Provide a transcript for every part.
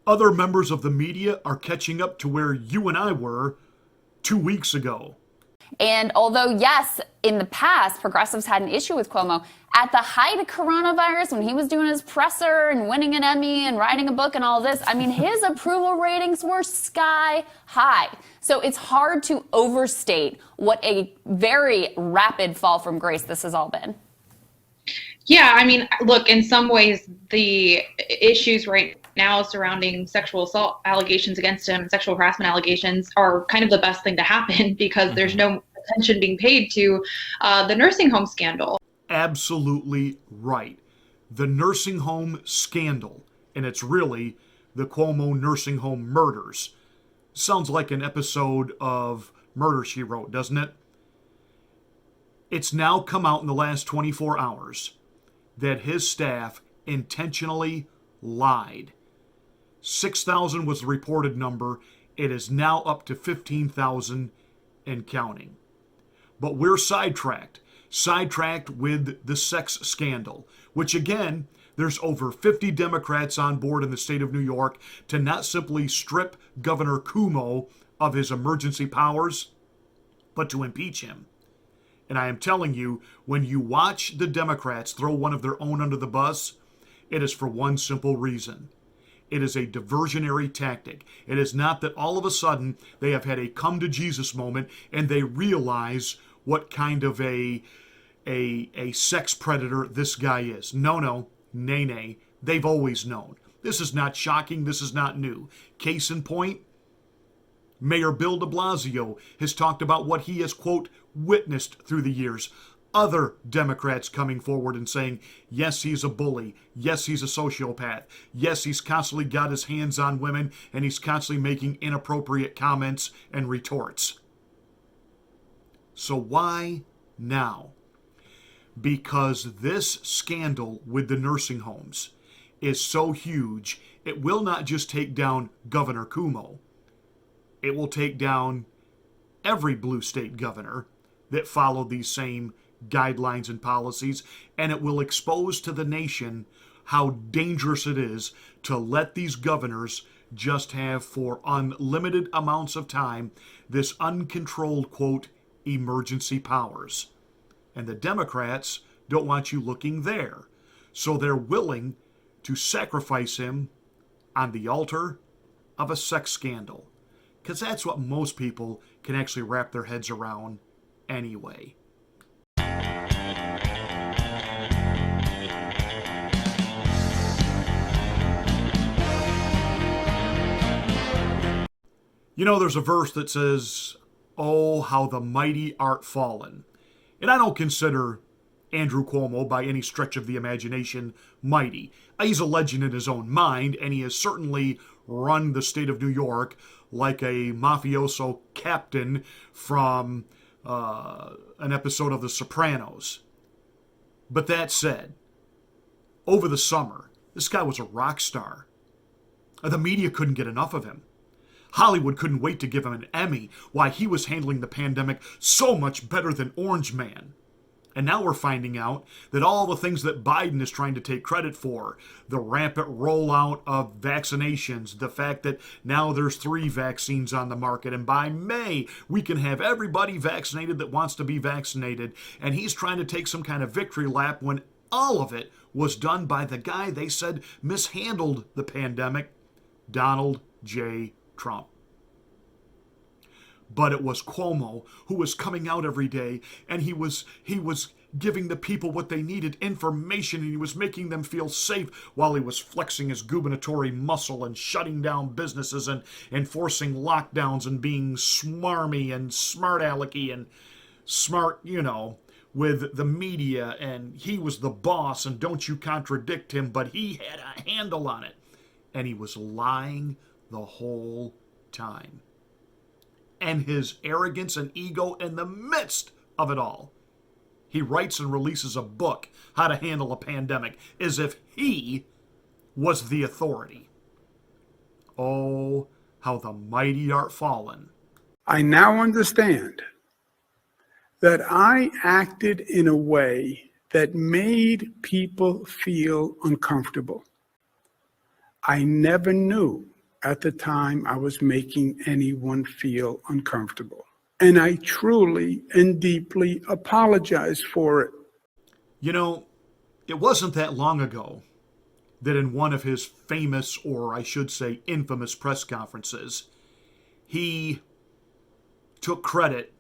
Other members of the media are catching up to where you and I were 2 weeks ago. And although, yes, in the past, progressives had an issue with Cuomo, at the height of coronavirus, when he was doing his presser and winning an Emmy and writing a book and all this, I mean, his approval ratings were sky high. So it's hard to overstate what a very rapid fall from grace this has all been. Yeah, I mean, look, in some ways, the issues right now surrounding sexual assault allegations against him, sexual harassment allegations, are kind of the best thing to happen because there's no attention being paid to the nursing home scandal. Absolutely right. The nursing home scandal, and it's really the Cuomo nursing home murders. Sounds like an episode of Murder, She Wrote, doesn't it? It's now come out in the last 24 hours that his staff intentionally lied. 6,000 was the reported number. It is now up to 15,000 and counting. But we're sidetracked with the sex scandal, which again, there's over 50 Democrats on board in the state of New York to not simply strip Governor Cuomo of his emergency powers, but to impeach him. And I am telling you, when you watch the Democrats throw one of their own under the bus, it is for one simple reason. It is a diversionary tactic. It is not that all of a sudden they have had a come to Jesus moment and they realize what kind of a sex predator this guy is. No, nay. They've always known. This is not shocking. This is not new. Case in point, Mayor Bill de Blasio has talked about what he has, quote, witnessed through the years. Other Democrats coming forward and saying, yes, he's a bully. Yes, he's a sociopath. Yes, he's constantly got his hands on women and he's constantly making inappropriate comments and retorts. So why now? Because this scandal with the nursing homes is so huge, it will not just take down Governor Cuomo. It will take down every blue state governor that followed these same guidelines and policies, and it will expose to the nation how dangerous it is to let these governors just have for unlimited amounts of time this uncontrolled, quote, emergency powers. And the Democrats don't want you looking there. So they're willing to sacrifice him on the altar of a sex scandal. Because that's what most people can actually wrap their heads around anyway. You know, there's a verse that says, "Oh, how the mighty art fallen." And I don't consider Andrew Cuomo, by any stretch of the imagination, mighty. He's a legend in his own mind, and he has certainly run the state of New York like a mafioso captain from an episode of The Sopranos. But that said, over the summer, this guy was a rock star. The media couldn't get enough of him. Hollywood couldn't wait to give him an Emmy. Why, he was handling the pandemic so much better than Orange Man. And now we're finding out that all the things that Biden is trying to take credit for, the rampant rollout of vaccinations, the fact that now there's 3 vaccines on the market, and by May we can have everybody vaccinated that wants to be vaccinated, and he's trying to take some kind of victory lap when all of it was done by the guy they said mishandled the pandemic, Donald J. Trump. But it was Cuomo who was coming out every day, and he was giving the people what they needed, information, and he was making them feel safe while he was flexing his gubernatorial muscle and shutting down businesses and enforcing lockdowns and being smarmy and smart alecky and smart, with the media, and he was the boss, and don't you contradict him, but he had a handle on it. And he was lying the whole time. And his arrogance and ego in the midst of it all. He writes and releases a book, How to Handle a Pandemic, as if he was the authority. Oh, how the mighty art fallen. I now understand that I acted in a way that made people feel uncomfortable. I never knew at the time I was making anyone feel uncomfortable. And I truly and deeply apologize for it. You know, it wasn't that long ago that in one of his famous, or I should say infamous press conferences, he took credit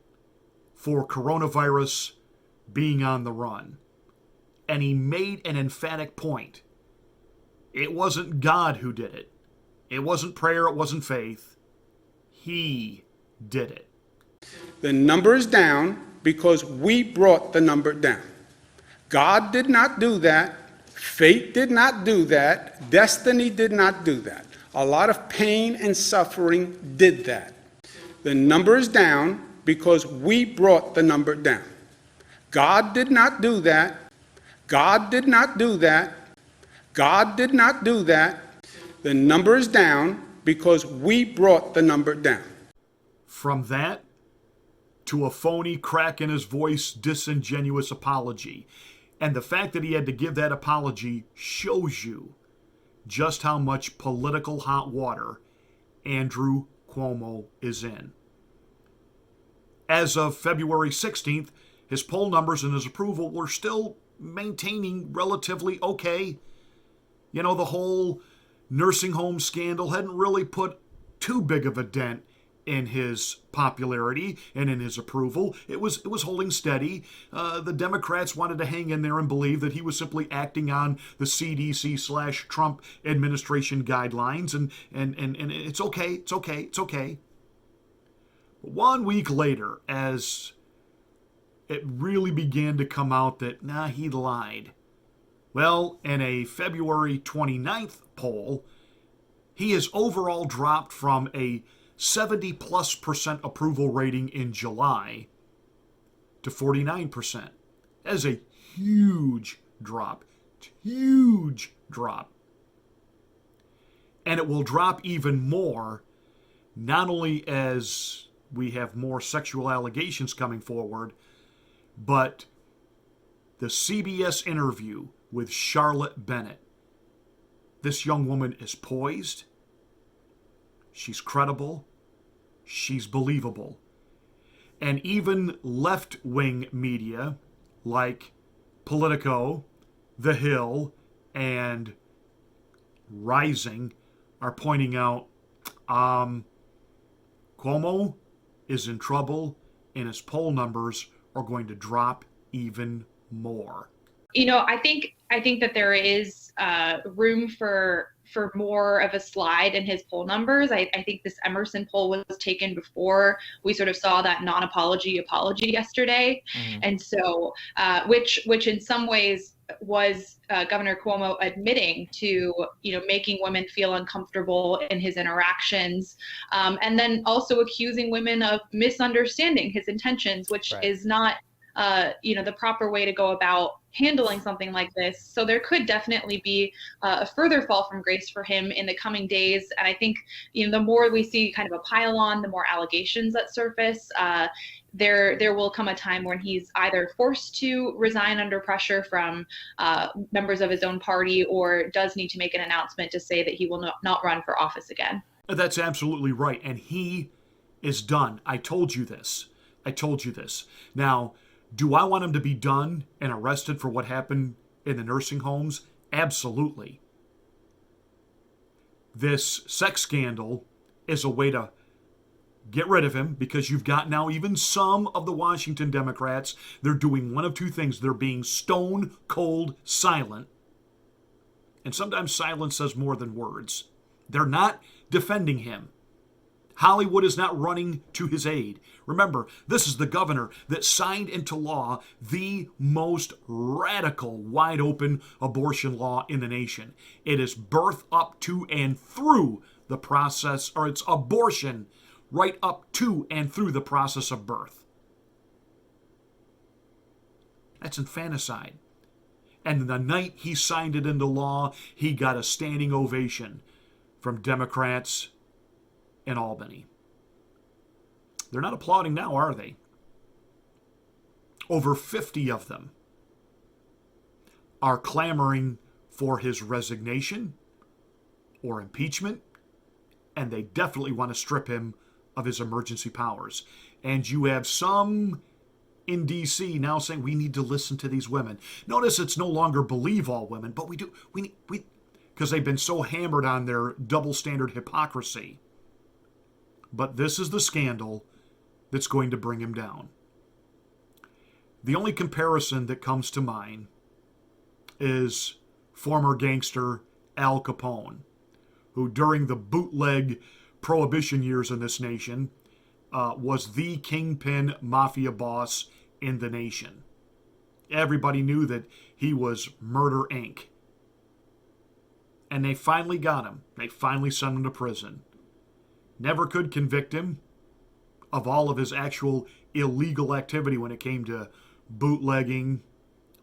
for coronavirus being on the run. And he made an emphatic point. It wasn't God who did it. It wasn't prayer, it wasn't faith. He did it. The number is down because we brought the number down. God did not do that. Fate did not do that. Destiny did not do that. A lot of pain and suffering did that. The number is down because we brought the number down. God did not do that. God did not do that. God did not do that. The number is down because we brought the number down. From that to a phony, crack in his voice, disingenuous apology. And the fact that he had to give that apology shows you just how much political hot water Andrew Cuomo is in. As of February 16th, his poll numbers and his approval were still maintaining relatively okay. You know, the whole nursing home scandal hadn't really put too big of a dent in his popularity and in his approval. It was holding steady. The Democrats wanted to hang in there and believe that he was simply acting on the CDC/Trump administration guidelines, and it's okay. But 1 week later, as it really began to come out that, he lied. Well, in a February 29th poll, he has overall dropped from a 70+% approval rating in July to 49%. That is a huge drop. Huge drop. And it will drop even more, not only as we have more sexual allegations coming forward, but the CBS interview with Charolette Bennett. This young woman is poised. She's credible. She's believable. And even left-wing media like Politico, The Hill, and Rising are pointing out Cuomo is in trouble and his poll numbers are going to drop even more. You know, I think that there is room for more of a slide in his poll numbers. I think this Emerson poll was taken before we sort of saw that non-apology apology yesterday. Mm-hmm. And so, which in some ways was Governor Cuomo admitting to, making women feel uncomfortable in his interactions, and then also accusing women of misunderstanding his intentions, which right. is not the proper way to go about handling something like this. So there could definitely be a further fall from grace for him in the coming days. And I think, the more we see kind of a pile on, the more allegations that surface, there will come a time when he's either forced to resign under pressure from members of his own party, or does need to make an announcement to say that he will not run for office again. That's absolutely right. And he is done. I told you this. Now, do I want him to be done and arrested for what happened in the nursing homes? Absolutely. This sex scandal is a way to get rid of him, because you've got now even some of the Washington Democrats, they're doing one of two things. They're being stone cold silent. And sometimes silence says more than words. They're not defending him. Hollywood is not running to his aid. Remember, this is the governor that signed into law the most radical, wide-open abortion law in the nation. It is birth up to and through the process, or it's abortion right up to and through the process of birth. That's infanticide. And the night he signed it into law, he got a standing ovation from Democrats in Albany. They're not applauding now, are they? Over 50 of them are clamoring for his resignation or impeachment And they definitely want to strip him of his emergency powers. And you have some in D.C. now saying we need to listen to these women. Notice it's no longer believe all women, but we because they've been so hammered on their double standard hypocrisy. But this is the scandal that's going to bring him down. The only comparison that comes to mind is former gangster Al Capone, who during the bootleg prohibition years in this nation was the kingpin mafia boss in the nation. Everybody knew that he was Murder Inc. And they finally got him. They finally sent him to prison. Never could convict him of all of his actual illegal activity when it came to bootlegging,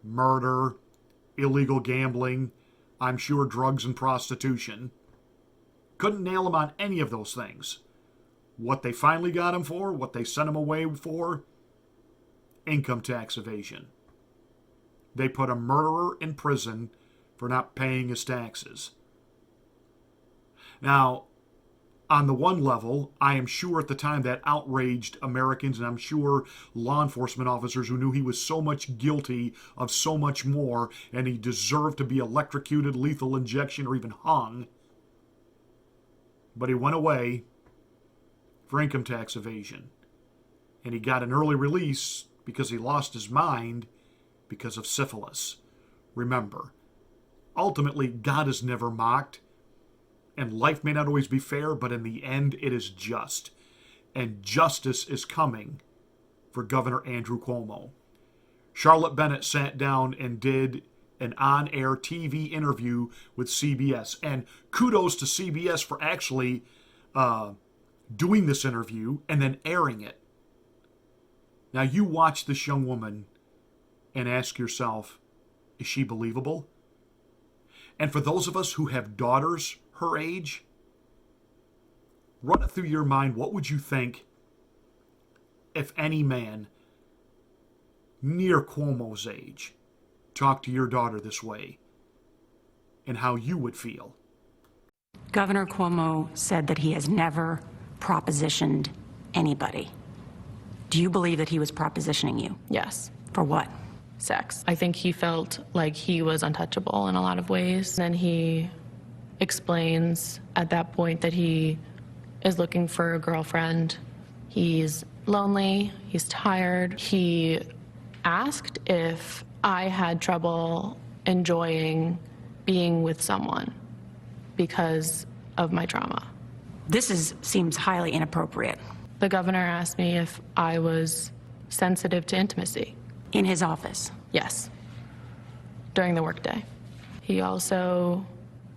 murder, illegal gambling, I'm sure drugs and prostitution. Couldn't nail him on any of those things. What they finally got him for, what they sent him away for, income tax evasion. They put a murderer in prison for not paying his taxes. Now, on the one level, I am sure at the time that outraged Americans, and I'm sure law enforcement officers who knew he was so much guilty of so much more, and he deserved to be electrocuted, lethal injection, or even hung. But he went away for income tax evasion. And he got an early release because he lost his mind because of syphilis. Remember, ultimately, God is never mocked. And life may not always be fair, but in the end, it is just. And justice is coming for Governor Andrew Cuomo. Charolette Bennett sat down and did an on-air TV interview with CBS. And kudos to CBS for actually doing this interview and then airing it. Now, you watch this young woman and ask yourself, is she believable? And for those of us who have daughters her age, run it through your mind, what would you think if any man near Cuomo's age talked to your daughter this way, and how you would feel? Governor Cuomo said that he has never propositioned anybody. Do you believe that he was propositioning you? Yes. For what? Sex. I think he felt like he was untouchable in a lot of ways. Then he explains at that point that he is looking for a girlfriend. He's lonely, he's tired. He asked if I had trouble enjoying being with someone because of my trauma. This seems highly inappropriate. The governor asked me if I was sensitive to intimacy. In his office? Yes, during the workday. He also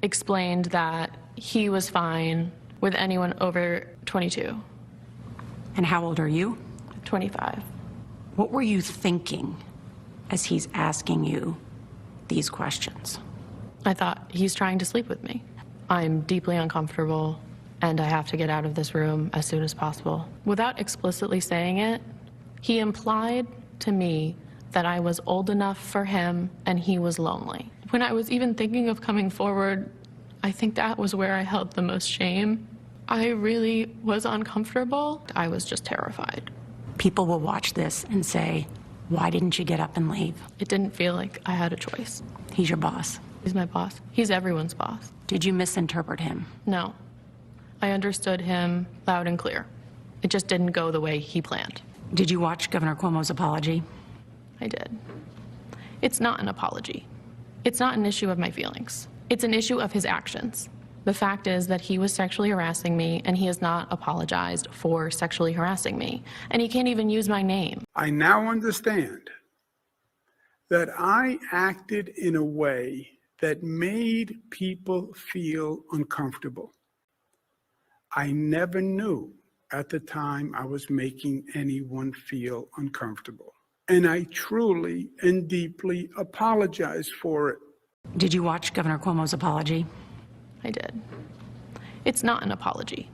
explained that he was fine with anyone over 22. And how old are you? 25. What were you thinking as he's asking you these questions? I thought, he's trying to sleep with me. I'm deeply uncomfortable, and I have to get out of this room as soon as possible. Without explicitly saying it, he implied to me that I was old enough for him and he was lonely. When I was even thinking of coming forward, I think that was where I held the most shame. I really was uncomfortable. I was just terrified. People will watch this and say, why didn't you get up and leave? It didn't feel like I had a choice. He's your boss. He's my boss. He's everyone's boss. Did you misinterpret him? No. I understood him loud and clear. It just didn't go the way he planned. Did you watch Governor Cuomo's apology? I did. It's not an apology. It's not an issue of my feelings. It's an issue of his actions. The fact is that he was sexually harassing me, and he has not apologized for sexually harassing me. And he can't even use my name. I now understand that I acted in a way that made people feel uncomfortable. I never knew at the time I was making anyone feel uncomfortable. And I truly and deeply apologize for it. Did you watch Governor Cuomo's apology? I did. It's not an apology.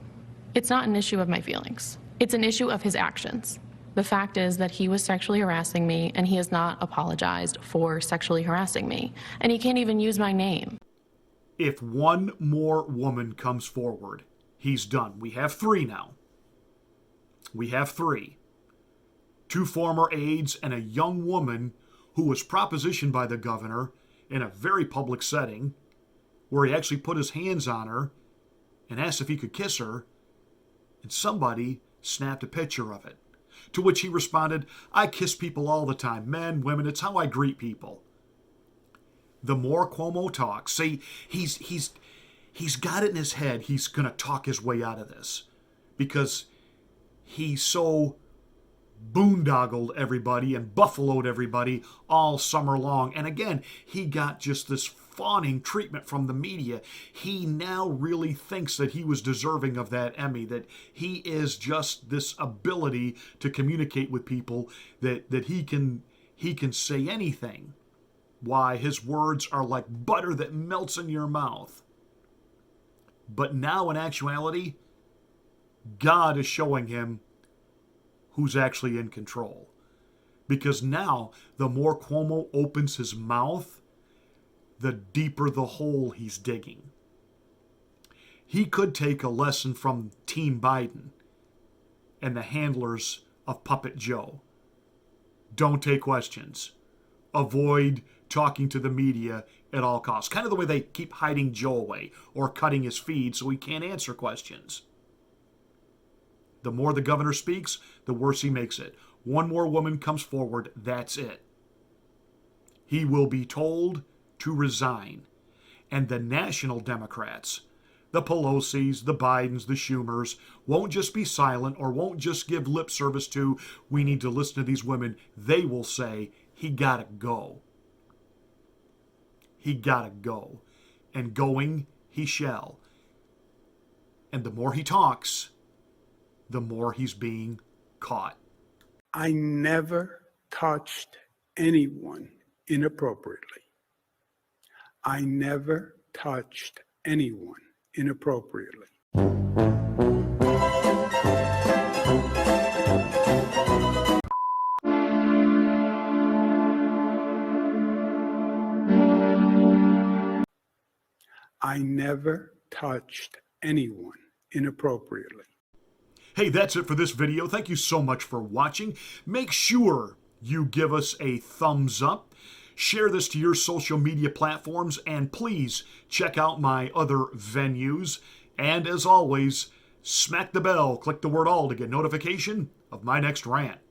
It's not an issue of my feelings. It's an issue of his actions. The fact is that he was sexually harassing me, and he has not apologized for sexually harassing me. And he can't even use my name. If one more woman comes forward he's done. We have 3 now. We have 3. 2 former aides and a young woman who was propositioned by the governor in a very public setting where he actually put his hands on her and asked if he could kiss her, and somebody snapped a picture of it. To which he responded, "I kiss people all the time, men, women, it's how I greet people." The more Cuomo talks, see, he's got it in his head he's going to talk his way out of this because he's so boondoggled everybody and buffaloed everybody all summer long. And again, he got just this fawning treatment from the media. He now really thinks that he was deserving of that Emmy, that he is just this ability to communicate with people, that he can say anything. Why, his words are like butter that melts in your mouth. But now in actuality, God is showing him who's actually in control. Because now, the more Cuomo opens his mouth, the deeper the hole he's digging. He could take a lesson from Team Biden and the handlers of Puppet Joe. Don't take questions. Avoid talking to the media at all costs. Kind of the way they keep hiding Joe away or cutting his feed so he can't answer questions. The more the governor speaks, the worse he makes it. One more woman comes forward, that's it. He will be told to resign. And the national Democrats, the Pelosi's, the Bidens, the Schumers, won't just be silent or won't just give lip service to, we need to listen to these women. They will say, he gotta go. He gotta go. And going he shall. And the more he talks, the more he's being caught. I never touched anyone inappropriately. I never touched anyone inappropriately. I never touched anyone inappropriately. Hey, that's it for this video. Thank you so much for watching. Make sure you give us a thumbs up. Share this to your social media platforms. And please check out my other venues. And as always, smack the bell, click the word all to get notification of my next rant.